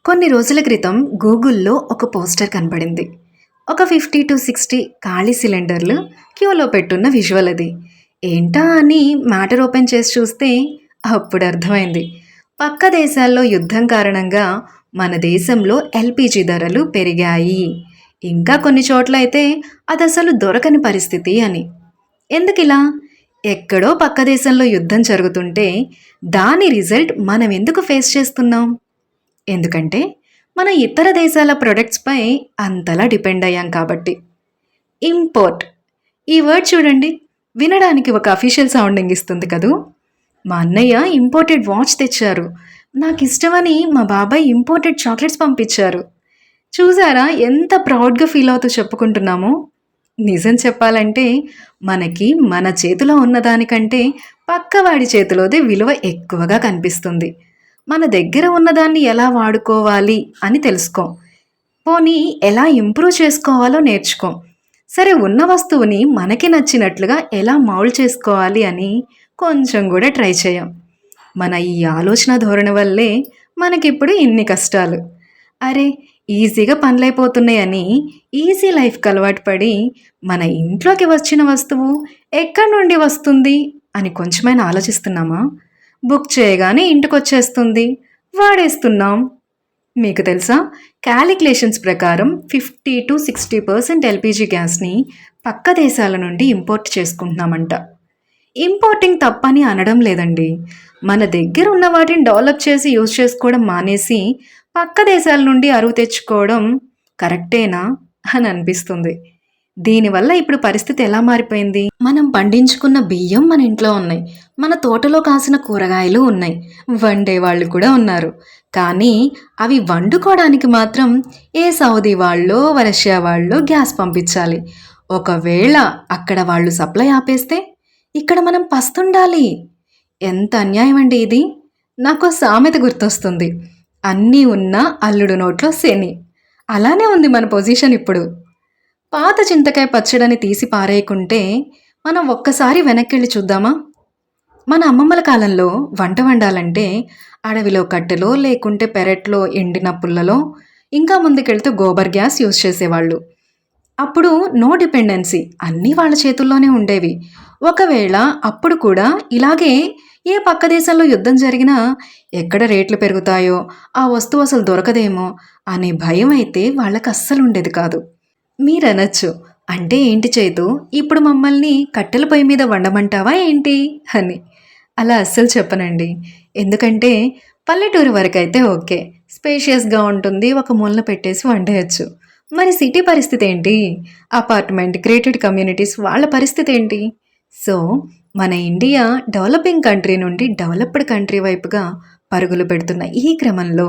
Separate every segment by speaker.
Speaker 1: కొన్ని రోజుల క్రితం గూగుల్‌లో ఒక పోస్టర్ కనపడింది. ఒక 50-60 ఖాళీ సిలిండర్‌లు క్యూలో పెట్టున్న విజువల్ అది. ఏంటా అని మ్యాటర్ ఓపెన్ చేసి చూస్తే అప్పుడు అర్థమైంది. పక్క దేశాల్లో యుద్ధం కారణంగా మన దేశంలో ఎల్‌పీజీ ధరలు పెరిగాయి. ఇంకా కొన్ని చోట్లయితే అదసలు దొరకని పరిస్థితి అని. ఎందుకిలా? ఎక్కడో పక్క దేశంలో యుద్ధం జరుగుతుంటే దాని రిజల్ట్ మనం ఎందుకు ఫేస్ చేస్తున్నాం? ఎందుకంటే, మనం ఇతర దేశాల ప్రొడక్ట్స్‌పై అంతలా డిపెండ్ అయ్యాం కాబట్టి. ఇంపోర్ట్. ఈ వర్డ్ చూడండి. వినడానికి ఒక అఫీషియల్ సౌండింగ్ ఇస్తుంది కదూ! మా అన్నయ్య ఇంపోర్టెడ్ వాచ్ తెచ్చారు. నాకిష్టమని మా బాబాయ్ ఇంపోర్టెడ్ చాక్లెట్స్ పంపించారు. చూసారా ఎంత ప్రౌడ్‌గా ఫీల్ అవుతూ చెప్పుకుంటున్నామో? నిజం చెప్పాలంటే, మనకి మన చేతిలో ఉన్నదానికంటే పక్కవాడి చేతిలోదే విలువ ఎక్కువగా కనిపిస్తుంది. మన దగ్గర ఉన్నదాన్ని ఎలా వాడుకోవాలి అని తెలుసుకోం. పోనీ ఎలా ఇంప్రూవ్ చేసుకోవాలో నేర్చుకోం. సరే ఉన్న వస్తువుని మనకి నచ్చినట్లుగా ఎలా మౌల్డ్ చేసుకోవాలి అని కొంచెం కూడా ట్రై చేయం. మన ఈ ఆలోచన ధోరణి వల్లే మనకిప్పుడు ఇన్ని కష్టాలు. అరే! ఈజీగా పనులైపోతున్నాయని ఈజీ లైఫ్‌కి అలవాటు పడి మన ఇంట్లోకి వచ్చిన వస్తువు ఎక్కడి నుండి వస్తుంది అని కొంచెమైనా ఆలోచిస్తున్నామా? బుక్ చేయగానే ఇంటికొచ్చేస్తుంది. వాడేస్తున్నాం. మీకు తెలుసా? కాలిక్యులేషన్స్ ప్రకారం 50-60% ఎల్‌పీజీ గ్యాస్‌ని పక్క దేశాల నుండి ఇంపోర్ట్ చేసుకుంటున్నామంట. ఇంపోర్టింగ్ తప్పని అనడం లేదండి. మన దగ్గర ఉన్న వాటిని డెవలప్ చేసి యూజ్ చేసుకోవడం మానేసి, పక్క దేశాల నుండి అరువు తెచ్చుకోవడం కరెక్టేనా అని అనిపిస్తుంది. దీనివల్ల ఇప్పుడు పరిస్థితి ఎలా మారిపోయింది? మనం పండించుకున్న బియ్యం మన ఇంట్లో ఉన్నాయి. మన తోటలో కాసిన కూరగాయలు ఉన్నాయి. వండేవాళ్ళు కూడా ఉన్నారు. కానీ అవి వండుకోవడానికి మాత్రం ఏ సౌదీ వాళ్ళో, రష్యా వాళ్ళో గ్యాస్ పంపించాలి. ఒకవేళ అక్కడ వాళ్ళు సప్లై ఆపేస్తే ఇక్కడ మనం పస్తుండాలి. ఎంత అన్యాయం అండి ఇది! నాకో సామెత గుర్తొస్తుంది. అన్నీ ఉన్నా అల్లుడు నోట్లో శని. అలానే ఉంది మన పొజిషన్ ఇప్పుడు. పాత చింతకాయ పచ్చడని తీసి పారేయకుంటే మనం ఒక్కసారి వెనక్కెళ్ళి చూద్దామా? మన అమ్మమ్మల కాలంలో వంట వండాలంటే అడవిలో కట్టెలో లేకుంటే పెరట్లో ఎండిన పుల్లలో ఇంకా ముందుకెళ్తూ గోబర్ గ్యాస్ యూజ్ చేసేవాళ్ళు. అప్పుడు నో డిపెండెన్సీ అన్నీ వాళ్ళ చేతుల్లోనే ఉండేవి. ఒకవేళ అప్పుడు కూడా ఇలాగే ఏ పక్క దేశంలో యుద్ధం జరిగినా ఎక్కడ రేట్లు పెరుగుతాయో, ఆ వస్తువు అసలు దొరకదేమో అనే భయం అయితే వాళ్ళకి అస్సలు ఉండేది కాదు. మీరనొచ్చు, "అంటే ఏంటి చైతూ, ఇప్పుడు మమ్మల్ని కట్టెల పొయ్యి మీద వండమంటావా ఏంటి?" అని. అలా అస్సలు చెప్పనండి. ఎందుకంటే పల్లెటూరు వరకైతే ఓకే. స్పేషియస్‌గా ఉంటుంది. ఒక మూలన పెట్టేసి వండేయొచ్చు. మరి సిటీ పరిస్థితి ఏంటి? అపార్ట్మెంట్, గ్రేటెడ్ కమ్యూనిటీస్ వాళ్ళ పరిస్థితి ఏంటి? సో, మన ఇండియా డెవలపింగ్ కంట్రీ నుండి డెవలప్డ్ కంట్రీ వైపుగా పరుగులు పెడుతున్న ఈ క్రమంలో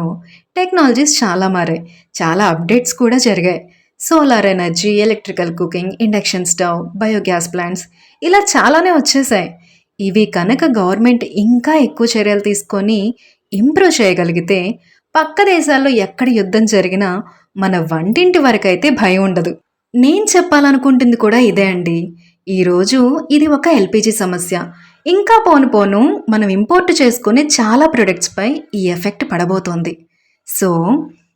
Speaker 1: టెక్నాలజీస్ చాలా మారాయి. చాలా అప్డేట్స్ కూడా జరిగాయి. Solar energy, electrical cooking, induction stove, biogas plants ఇలా చాలానే వచ్చేసాయి. ఇవి కనుక గవర్నమెంట్ ఇంకా ఎక్కువ చర్యలు తీసుకొని ఇంప్రూవ్ చేయగలిగితే పక్క దేశాల్లో ఎక్కడ యుద్ధం జరిగినా మన వంటింటి వరకైతే భయం ఉండదు. నేను చెప్పాలనుకుంటుంది కూడా ఇదే అండి. ఈరోజు ఇది ఒక ఎల్‌పీజీ సమస్య. ఇంకా పోను పోను మనం ఇంపోర్ట్ చేసుకునే చాలా ప్రొడక్ట్స్‌పై ఈ ఎఫెక్ట్ పడబోతోంది. సో,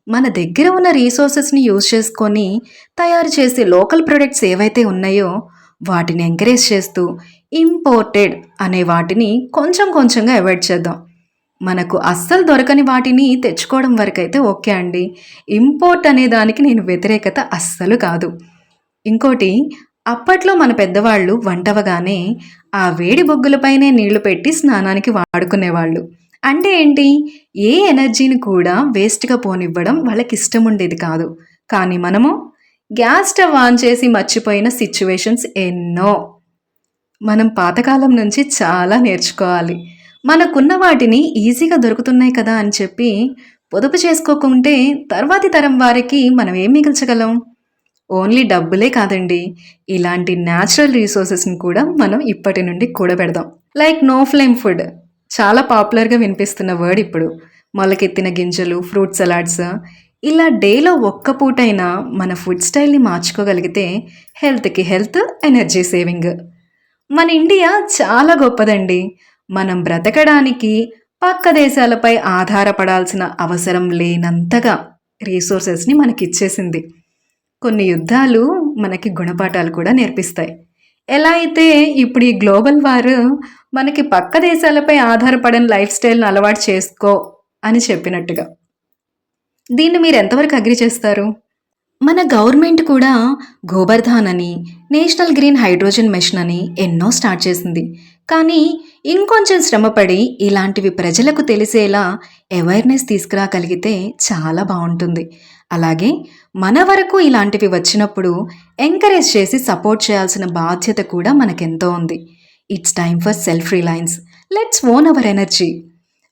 Speaker 1: మన దగ్గర ఉన్న రిసోర్సెస్‌ని యూజ్ చేసుకొని తయారు చేసే లోకల్ ప్రొడక్ట్స్ ఏవైతే ఉన్నాయో వాటిని ఎంకరేజ్ చేస్తూ ఇంపోర్టెడ్ అనే వాటిని కొంచెం కొంచెంగా అవాయిడ్ చేద్దాం. మనకు అస్సలు దొరకని వాటిని తెచ్చుకోవడం వరకైతే ఓకే అండి. ఇంపోర్ట్ అనే దానికి నేను వ్యతిరేకత అస్సలు కాదు. ఇంకోటి, అప్పట్లో మన పెద్దవాళ్ళు వంటవగానే ఆ వేడి బొగ్గులపైనే నీళ్లు పెట్టి స్నానానికి వాడుకునేవాళ్ళు. అంటే ఏంటి? ఏ ఎనర్జీని కూడా వేస్ట్‌గా పోనివ్వడం వాళ్ళకిష్టం ఉండేది కాదు. కానీ మనము గ్యాస్ స్టవ్ ఆన్ చేసి మర్చిపోయిన సిట్యుయేషన్స్ ఎన్నో. మనం పాతకాలం నుంచి చాలా నేర్చుకోవాలి. మనకున్న వాటిని ఈజీగా దొరుకుతున్నాయి కదా అని చెప్పి పొదుపు చేసుకోకుంటే తర్వాతి తరం వారికి మనం ఏం మిగల్చగలం? ఓన్లీ డబ్బులే కాదండి. ఇలాంటి న్యాచురల్ రిసోర్సెస్‌ని కూడా మనం ఇప్పటి నుండి కూడబెడదాం. లైక్ నో ఫ్లేమ్ ఫుడ్ చాలా పాపులర్‌గా వినిపిస్తున్న వర్డ్ ఇప్పుడు. మొలకెత్తిన గింజలు, ఫ్రూట్ సలాడ్స్ ఇలా డేలో ఒక్క పూటైనా మన ఫుడ్ స్టైల్‌ని మార్చుకోగలిగితే హెల్త్‌కి హెల్త్, ఎనర్జీ సేవింగ్. మన ఇండియా చాలా గొప్పదండి. మనం బ్రతకడానికి పక్క దేశాలపై ఆధారపడాల్సిన అవసరం లేనంతగా రీసోర్సెస్ని మనకిచ్చేసింది. కొన్ని యుద్ధాలు మనకి గుణపాఠాలు కూడా నేర్పిస్తాయి. ఎలా అయితే ఇప్పుడు ఈ గ్లోబల్ వార్ మనకి పక్క దేశాలపై ఆధారపడని లైఫ్ స్టైల్‌ని అలవాటు చేసుకో అని చెప్పినట్టుగా. దీన్ని మీరు ఎంతవరకు అగ్రీ చేస్తారు? మన గవర్నమెంట్ కూడా గోబర్ధాన్ అని, నేషనల్ గ్రీన్ హైడ్రోజన్ మిషన్ అని ఎన్నో స్టార్ట్ చేసింది. కానీ ఇంకొంచెం శ్రమపడి ఇలాంటివి ప్రజలకు తెలిసేలా అవేర్‌నెస్ తీసుకురాగలిగితే చాలా బావుంటుంది. అలాగే మన వరకు ఇలాంటివి వచ్చినప్పుడు ఎంకరేజ్ చేసి సపోర్ట్ చేయాల్సిన బాధ్యత కూడా మనకెంతో ఉంది. It's time for self Reliance. Let's own our energy.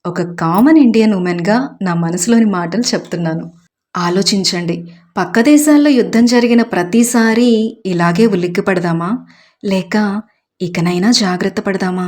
Speaker 1: ఒక కామన్ ఇండియన్ ఉమెన్‌గా నా మనసులోని మాటలు చెప్తున్నాను. ఆలోచించండి. పక్క దేశాల్లో యుద్ధం జరిగిన ప్రతిసారీ ఇలాగే ఉలిక్కిపడదామా? లేక ఇకనైనా జాగ్రత్త పడదామా?